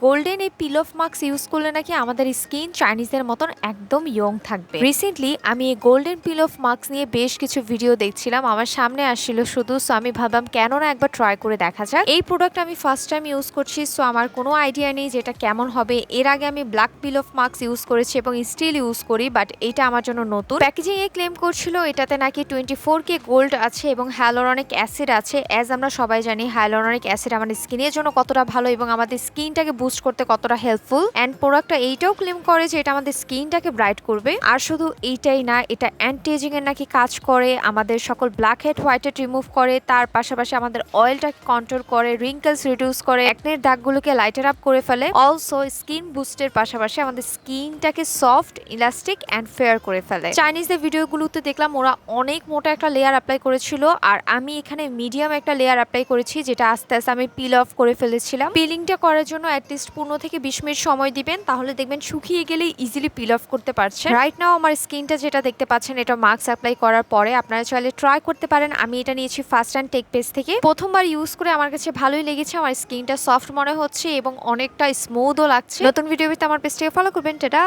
Golden এই পিল of mask use করলে নাকি আমাদের স্কিন চাইনিজের মতন একদম ইয়ং থাকবে। রিসেন্টলি আমি এই গোল্ডেন পিল অফ মাস্ক নিয়ে বেশ কিছু ভিডিও দেখছিলাম, আমার সামনে আসছিল শুধু, সো আমি ভাবলাম কেন না একবার ট্রাই করে দেখা যাক। এই প্রোডাক্ট আমি ফার্স্ট টাইম ইউজ করছি, সো আমার কোনো আইডিয়া নেই যেটা কেমন হবে। এর আগে আমি black pin of mask use করেছি এবং স্টিল ইউজ করি, বাট এটা আমার জন্য নতুন। প্যাকেজিং এ ক্লেম করছিল এটাতে নাকি 24K গোল্ড আছে এবং হাইলোরনিক অ্যাসিড আছে। অ্যাজ আমরা সবাই জানি হাইলোরনিক অ্যাসিড আমাদের স্কিনের জন্য কতটা ভালো এবং আমাদের স্কিনটাকে বুস্ট করতে কতটা হেল্পফুল। এন্ড প্রোডাক্টটা এইটাও ক্লেম করে যে এটা আমাদের স্কিনটাকে ব্রাইট করবে। আর শুধু এইটাই না, এটা অ্যান্টি এজিং এর নাকি কাজ করে, আমাদের সকল black head white head remove করে, তার পাশাপাশি আমাদের অয়েলটাকে কন্ট্রোল করে, রিঙ্কেলস রিডিউস করে, অ্যাকনের দাগগুলোকে লাইটার আপ করে ফেলে। অলসো স্কিন বুস্টের পাশাপাশি আমাদের স্কিনটাকে সফট, ইলাস্টিক এন্ড ফেয়ার করে ফেলে। চাইনিজদের ভিডিওগুলোতে দেখলাম ওরা অনেক মোটা একটা লেয়ার অ্যাপ্লাই করেছিল, আর আমি এখানে মিডিয়াম একটা লেয়ার অ্যাপ্লাই করেছি, যেটা আস্তে আস্তে আমি পিল অফ করে ফেলেছিলাম। পিলিংটা করার জন্য অ্যাটলিস্ট 15 থেকে 20 মিনিট সময় দিবেন, তাহলে দেখবেন শুকিয়ে গেলেই ইজিলি পিল অফ করতে পারছেন। রাইট নাও আমার স্কিনটা যেটা দেখতে পাচ্ছেন, এটা মাস্ক অ্যাপ্লাই করার পরে আপনারা চাইলে ট্রাই করতে পারেন। আমি এটা নিয়েছি ফার্স্ট অ্যান্ড টেক পেজ থেকে। প্রথমবার ইউজ করে আমার কাছে ভালোই লেগেছে, আমার স্কিনটা সফট মনে হচ্ছে এবং অনেকটা স্মুথও লাগছে। নতুন ভিডিও পেতে আমার পেজটাকে ফলো করবেন। টাটা।